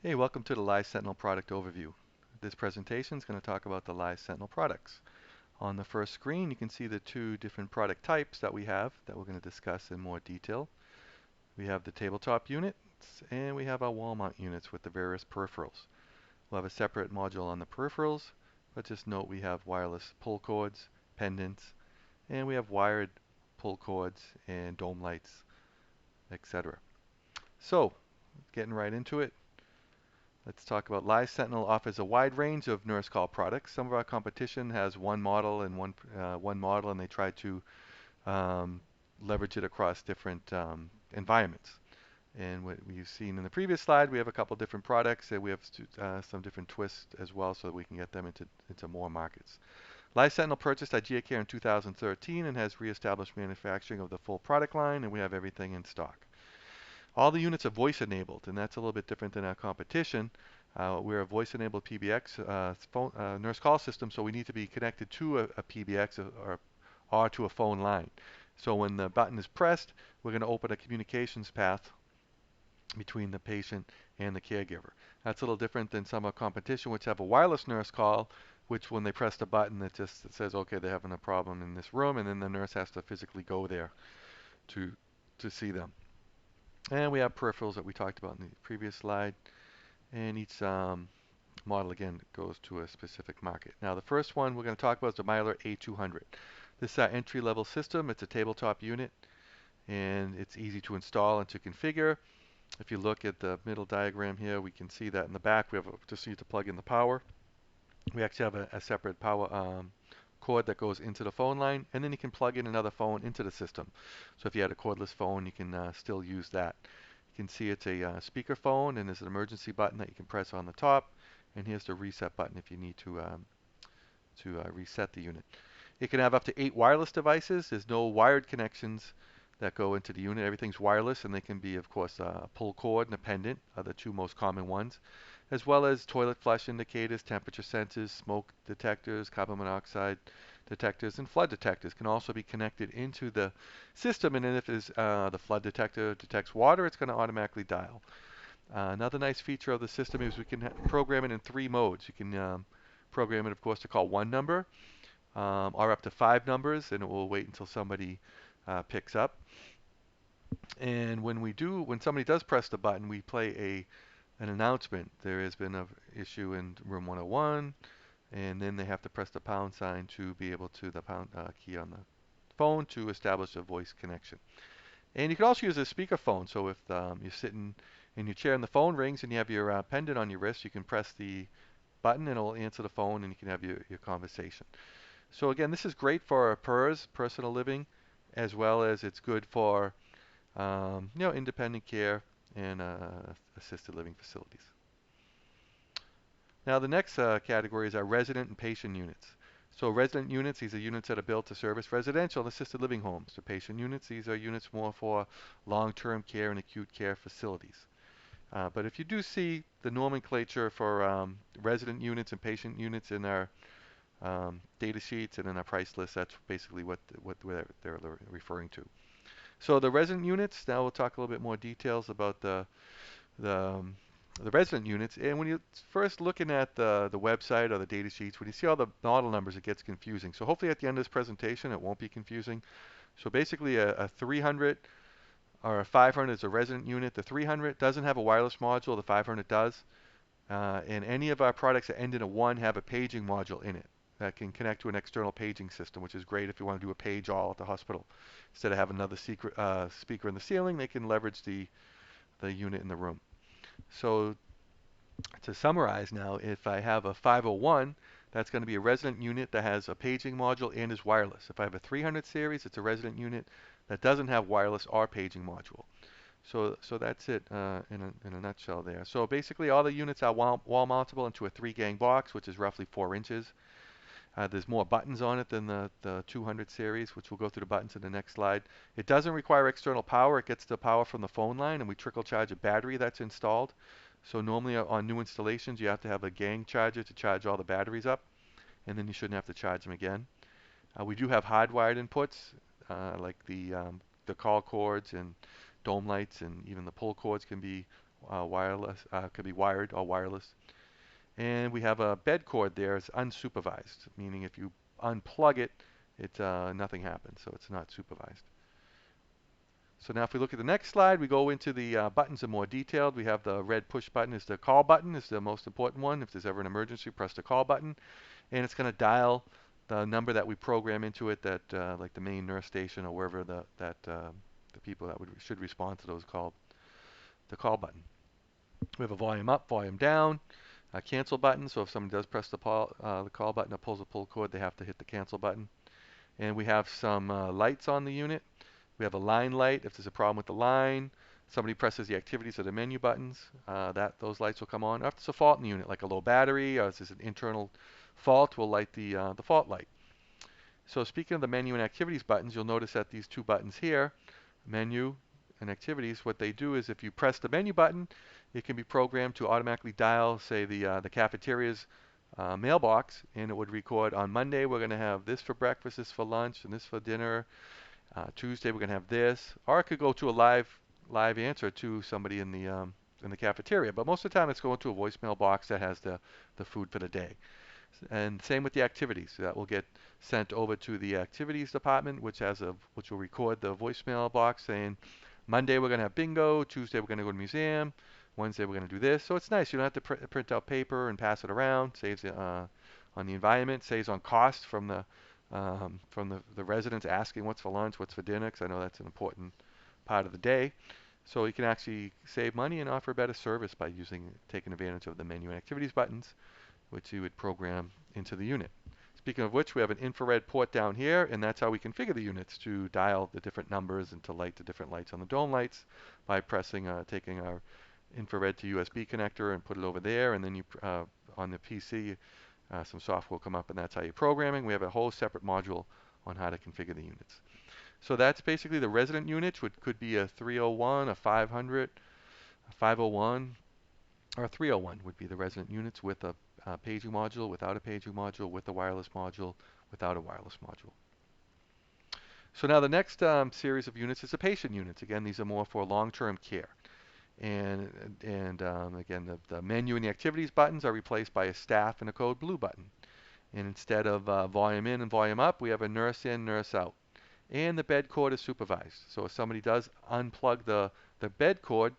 Hey, welcome to the Live Sentinel product overview. This presentation is going to talk about the Live Sentinel products. On the first screen, you can see the two different product types that we have that we're going to discuss in more detail. We have the tabletop units and we have our wall mount units with the various peripherals. We'll have a separate module on the peripherals, but just note we have wireless pull cords, pendants, and we have wired pull cords and dome lights, etc. So, getting right into it. Let's talk about Live Sentinel offers a wide range of nurse call products. Some of our competition has one model and one model, and they try to um, leverage it across different environments. And what we've seen in the previous slide, we have a couple different products, and we have some different twists as well, so that we can get them into more markets. Live Sentinel purchased IGA Care in 2013 and has reestablished manufacturing of the full product line, and we have everything in stock. All the units are voice enabled, and that's a little bit different than our competition. We're a voice enabled PBX nurse call system, so we need to be connected to a PBX or to a phone line. So when the button is pressed, we're going to open a communications path between the patient and the caregiver. That's a little different than some of our competition, which have a wireless nurse call, which when they press the button, it says, okay, they're having a problem in this room, and then the nurse has to physically go there to to see them. And we have peripherals that we talked about in the previous slide. And each model, again, goes to a specific market. Now, the first one we're going to talk about is the miAlert A200. This is our entry-level system. It's a tabletop unit, and it's easy to install and to configure. If you look at the middle diagram here, we can see that in the back we just need to plug in the power. We actually have a separate power cord that goes into the phone line, and then you can plug in another phone into the system. So if you had a cordless phone, you can still use that. You can see it's a speaker phone, and there's an emergency button that you can press on the top, and here's the reset button if you need to reset the unit. It can have up to 8 wireless devices. There's no wired connections that go into the unit. Everything's wireless, and they can be, of course, a pull cord and a pendant are the two most common ones, as well as toilet flush indicators, temperature sensors, smoke detectors, carbon monoxide detectors, and flood detectors can also be connected into the system. And then if the flood detector detects water, it's going to automatically dial. Another nice feature of the system is we can program it in 3 modes. You can program it, of course, to call one number or up to 5 numbers, and it will wait until somebody picks up. And when somebody does press the button, we play an announcement. There has been an issue in room 101, and then they have to press the pound sign to be able to the pound key on the phone to establish a voice connection. And you can also use a speakerphone. So if you're sitting in your chair and the phone rings and you have your pendant on your wrist, you can press the button and it'll answer the phone and you can have your conversation. So again, this is great for PERS, personal living, as well as it's good for independent care and assisted living facilities. Now the next category is our resident and patient units. So resident units, these are units that are built to service residential and assisted living homes. The patient units, these are units more for long-term care and acute care facilities. But if you do see the nomenclature for resident units and patient units in our data sheets and in our price list, that's basically what they're referring to. So the resident units, now we'll talk a little bit more details about the, um, the resident units. And when you're first looking at the website or the data sheets, when you see all the model numbers, it gets confusing. So hopefully at the end of this presentation, it won't be confusing. So basically a 300 or a 500 is a resident unit. The 300 doesn't have a wireless module. The 500 does. And any of our products that end in a 1 have a paging module in it that can connect to an external paging system, which is great if you want to do a page all at the hospital. Instead of having another speaker in the ceiling, they can leverage the unit in the room. So to summarize now, if I have a 501, that's going to be a resident unit that has a paging module and is wireless. If I have a 300 series, it's a resident unit that doesn't have wireless or paging module. So that's it in a nutshell there. So basically all the units are wall mountable into a 3-gang box, which is roughly 4 inches. There's more buttons on it than the 200 series, which we'll go through the buttons in the next slide. It doesn't require external power. It gets the power from the phone line, and we trickle charge a battery that's installed. So normally on new installations, you have to have a gang charger to charge all the batteries up, and then you shouldn't have to charge them again. We do have hardwired inputs, like the call cords and dome lights, and even the pull cords can be wireless, could be wired or wireless. And we have a bed cord there. It's unsupervised, meaning if you unplug it, nothing happens, so it's not supervised. So now if we look at the next slide, we go into the buttons in more detailed. We have the red push button is the call button, is the most important one. If there's ever an emergency, press the call button, and it's going to dial the number that we program into it, that like the main nurse station or wherever the people that should respond to those call the call button. We have a volume up, volume down, a cancel button. So if someone does press the call button or pulls a pull cord, they have to hit the cancel button. And we have some lights on the unit. We have a line light. If there's a problem with the line, somebody presses the activities or the menu buttons, those lights will come on. If there's a fault in the unit, like a low battery, or if there's an internal fault, we'll light the fault light. So speaking of the menu and activities buttons, you'll notice that these two buttons here, menu and activities, what they do is if you press the menu button, it can be programmed to automatically dial, say, the cafeteria's mailbox, and it would record on Monday we're going to have this for breakfast, this for lunch, and this for dinner. Tuesday we're going to have this, or it could go to a live answer to somebody in the cafeteria. But most of the time, it's going to a voicemail box that has the food for the day. And same with the activities. That will get sent over to the activities department, which will record the voicemail box saying, Monday we're going to have bingo, Tuesday we're going to go to the museum, Wednesday we're going to do this. So it's nice. You don't have to print out paper and pass it around. Saves on the environment. Saves on cost from the residents asking what's for lunch, what's for dinner, because I know that's an important part of the day. So you can actually save money and offer better service by taking advantage of the menu and activities buttons, which you would program into the unit. Speaking of which, we have an infrared port down here, and that's how we configure the units to dial the different numbers and to light the different lights on the dome lights by taking our infrared to USB connector and put it over there, and then on the PC, some software will come up, and that's how you're programming. We have a whole separate module on how to configure the units. So that's basically the resident units, which could be a 301, a 500, a 501, or 301 would be the resident units with a paging module, without a paging module, with a wireless module, without a wireless module. So now the next series of units is the patient units. Again, these are more for long-term care. Again, the menu and the activities buttons are replaced by a staff and a code blue button. And instead of volume in and volume up, we have a nurse in, nurse out. And the bed cord is supervised. So if somebody does unplug the bed cord,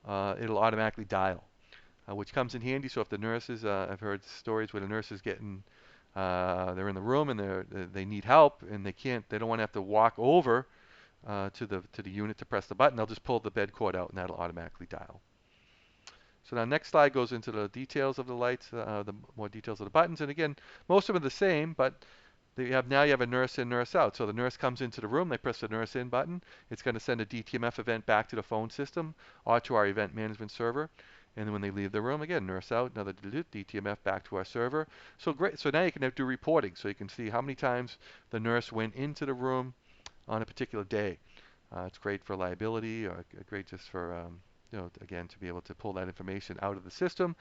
it'll automatically dial, which comes in handy. So if the nurses, I've heard stories where the nurses they're in the room and they need help and they don't want to have to walk over to the unit to press the button. They'll just pull the bed cord out and that'll automatically dial. So now next slide goes into the details of the lights, the more details of the buttons. And again, most of them are the same, but now you have a nurse in, nurse out. So the nurse comes into the room, they press the nurse in button. It's going to send a DTMF event back to the phone system or to our event management server. And then when they leave the room, again, nurse out, another DTMF back to our server. So great. So now you can do reporting. So you can see how many times the nurse went into the room on a particular day. It's great for liability, or great just for, again, to be able to pull that information out of the system.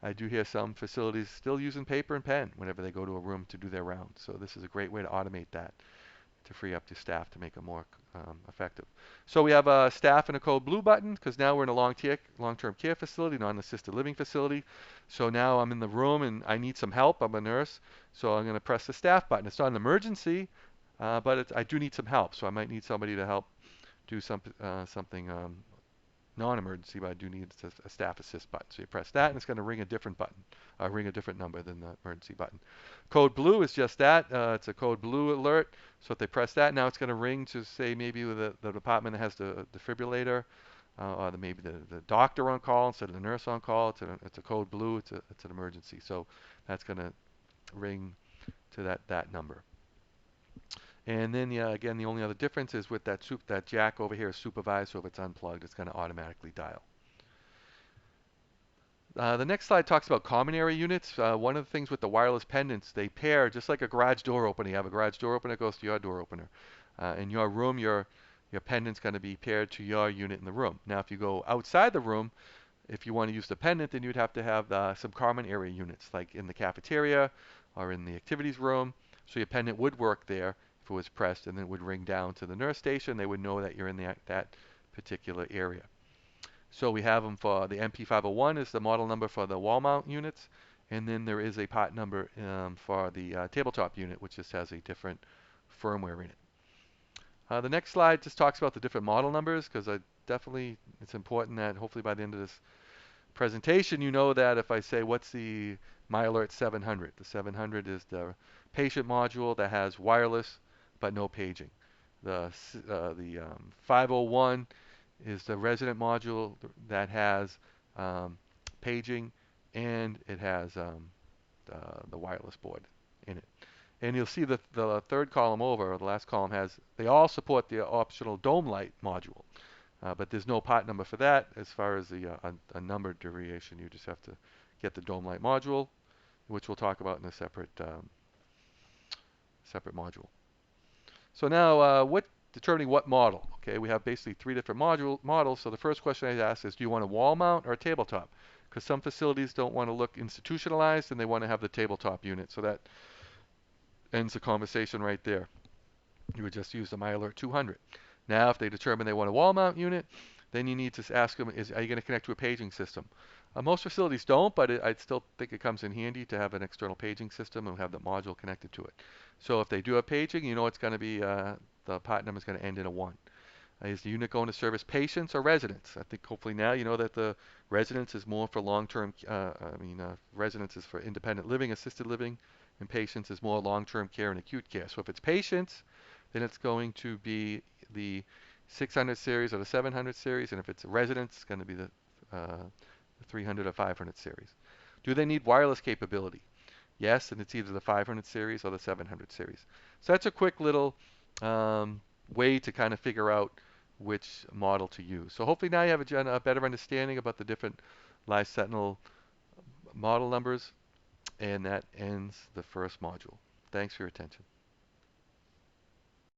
I do hear some facilities still using paper and pen whenever they go to a room to do their rounds. So this is a great way to automate that, to free up the staff to make it more effective. So we have a staff and a code blue button because now we're in a long-term care facility, not an assisted living facility. So now I'm in the room and I need some help. I'm a nurse, so I'm going to press the staff button. It's not an emergency, but I do need some help. So I might need somebody to help do something non-emergency, but I do need a staff assist button. So you press that, and it's going to ring a different button, ring a different number than the emergency button. Code blue is just that. It's a code blue alert. So if they press that, now it's going to ring to say maybe the department that has the defibrillator, or maybe the doctor on call instead of the nurse on call. It's a code blue. It's an emergency. So that's going to ring to that number. And then, again, the only other difference is with that jack over here is supervised, so if it's unplugged, it's going to automatically dial. The next slide talks about common area units. One of the things with the wireless pendants, they pair just like a garage door opener. You have a garage door opener that goes to your door opener. In your room, your pendant's going to be paired to your unit in the room. Now, if you go outside the room, if you want to use the pendant, then you'd have to have some common area units, like in the cafeteria or in the activities room. So your pendant would work there if it was pressed, and then it would ring down to the nurse station. They would know that you're in that particular area. So we have them for the MP501 is the model number for the wall mount units, and then there is a part number for the tabletop unit, which just has a different firmware in it. The next slide just talks about the different model numbers because it's important that hopefully by the end of this presentation you know that if I say what's the miAlert 700, the 700 is the patient module that has wireless but no paging. The 501 is the resident module that has um, paging and it has the wireless board in it. And you'll see the third column over, or the last column they all support the optional dome light module. But there's no part number for that. As far as a numbered variation, you just have to get the dome light module, which we'll talk about in a separate module. So now, determining what model? Okay, we have basically three different models. So the first question I ask is, do you want a wall mount or a tabletop? Because some facilities don't want to look institutionalized and they want to have the tabletop unit. So that ends the conversation right there. You would just use the miAlert 200. Now, if they determine they want a wall mount unit, then you need to ask them, are you going to connect to a paging system? Most facilities don't, but I'd still think it comes in handy to have an external paging system and have the module connected to it. So if they do have paging, you know it's going to be, the part number is going to end in a 1. Is the unit going to service patients or residents? I think hopefully now you know that the residence is more for long-term, residence is for independent living, assisted living, and patients is more long-term care and acute care. So if it's patients, then it's going to be the 600 series or the 700 series, and if it's residents, it's going to be the 300 or 500 series. Do they need wireless capability? Yes, and it's either the 500 series or the 700 series. So that's a quick little way to kind of figure out which model to use. So hopefully now you have a better understanding about the different Live Sentinel model numbers, and that ends the first module. Thanks for your attention.